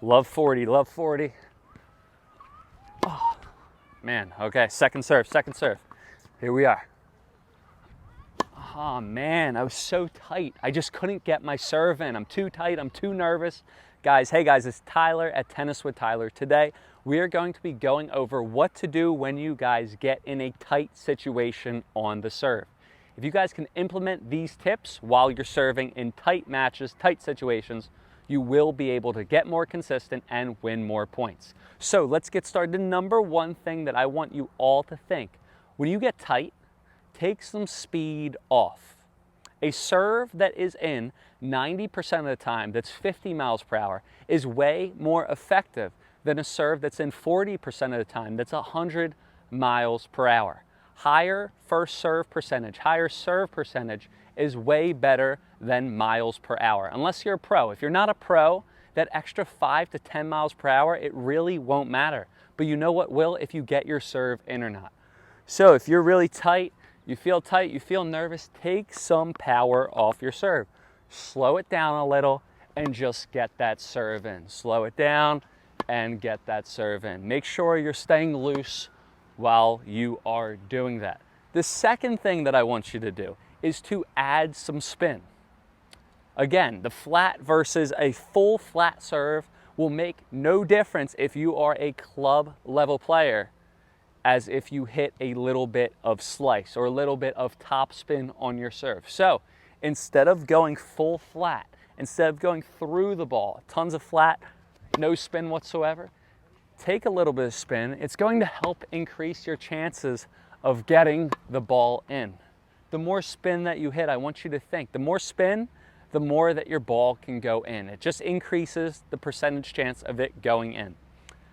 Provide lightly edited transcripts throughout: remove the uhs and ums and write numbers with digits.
Love 40, love 40. Oh, man, okay, second serve, second serve. Here we are. Oh man, I was so tight. I just couldn't get my serve in. I'm too tight, I'm too nervous. Guys, hey guys, it's Tyler at Tennis with Tyler. Today, we are going to be going over what to do when you guys get in a tight situation on the serve. If you guys can implement these tips while you're serving in tight matches, tight situations, you will be able to get more consistent and win more points. So let's get started. The number one thing that I want you all to think, when you get tight, take some speed off. A serve that is in 90% of the time, that's 50 miles per hour, is way more effective than a serve that's in 40% of the time, that's 100 miles per hour. Higher first serve percentage, higher serve percentage is way better than miles per hour, unless you're a pro. If you're not a pro, that extra 5 to 10 miles per hour, it really won't matter. But you know what will if you get your serve in or not. So if you're really tight, you feel nervous, take some power off your serve. Slow it down a little and just get that serve in. Slow it down and get that serve in. Make sure you're staying loose while you are doing that. The second thing that I want you to do is to add some spin. Again, the flat versus a full flat serve will make no difference if you are a club level player as if you hit a little bit of slice or a little bit of top spin on your serve. So instead of going full flat, instead of going through the ball, tons of flat, no spin whatsoever, take a little bit of spin. It's going to help increase your chances of getting the ball in. The more spin that you hit, I want you to think, the more spin, the more that your ball can go in. It just increases the percentage chance of it going in.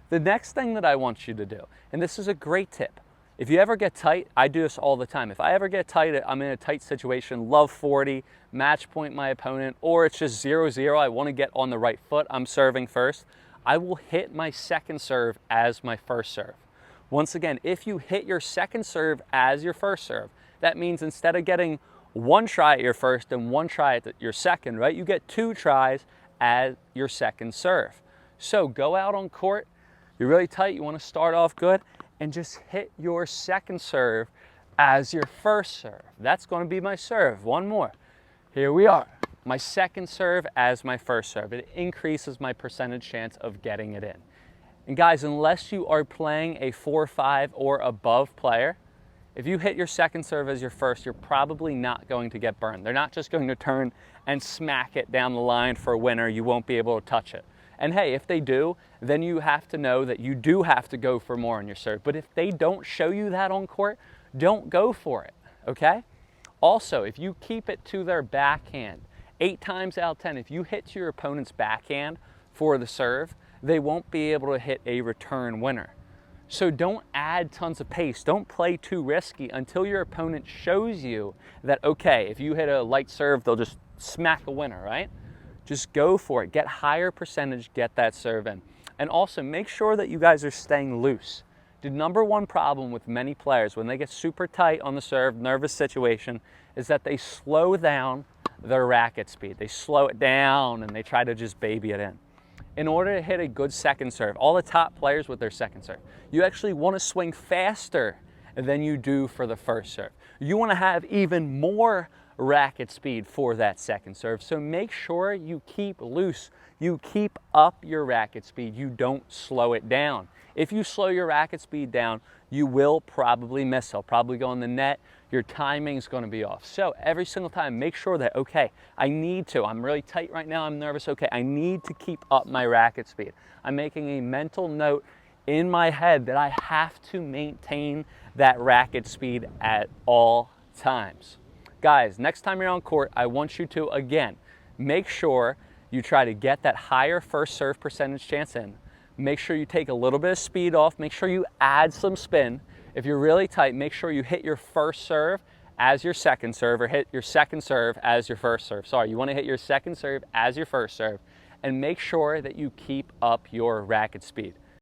The next thing that I want you to do, and this is a great tip, if you ever get tight, I do this all the time. If I ever get tight, I'm in a tight situation, love 40, match point my opponent, or it's just 0-0, I want to get on the right foot, I'm serving first, I will hit my second serve as my first serve. Once again, if you hit your second serve as your first serve, that means instead of getting one try at your first and one try at your second, right? You get 2 tries at your second serve. So go out on court, you're really tight, you want to start off good, and just hit your second serve as your first serve. That's going to be my serve. One more. Here we are. My second serve as my first serve. It increases my percentage chance of getting it in. And guys, unless you are playing a 4-5 or above player, if you hit your second serve as your first, you're probably not going to get burned. They're not just going to turn and smack it down the line for a winner. You won't be able to touch it. And hey, if they do, then you have to know that you do have to go for more on your serve. But if they don't show you that on court, don't go for it, okay? Also, if you keep it to their backhand, 8 times out of 10, if you hit to your opponent's backhand for the serve, they won't be able to hit a return winner. So don't add tons of pace. Don't play too risky until your opponent shows you that, okay, if you hit a light serve, they'll just smack a winner, right? Just go for it. Get higher percentage, get that serve in. And also make sure that you guys are staying loose. The number one problem with many players when they get super tight on the serve, nervous situation, is that they slow down their racket speed. They slow it down and they try to just baby it in. In order to hit a good second serve, all the top players with their second serve, you actually want to swing faster than you do for the first serve. You want to have even more racket speed for that second serve. So make sure you keep loose. You keep up your racket speed. You don't slow it down. If you slow your racket speed down, you will probably miss. It'll probably go in the net. Your timing is going to be off. So every single time, make sure that, okay, I'm really tight right now, I'm nervous, okay, I need to keep up my racket speed. I'm making a mental note in my head that I have to maintain that racket speed at all times. Guys, next time you're on court, I want you to, again, make sure you try to get that higher first serve percentage chance in. Make sure you take a little bit of speed off. Make sure you add some spin. If you're really tight, make sure you hit your first serve as your second serve, or hit your second serve as your first serve. Sorry, you want to hit your second serve as your first serve, and make sure that you keep up your racket speed.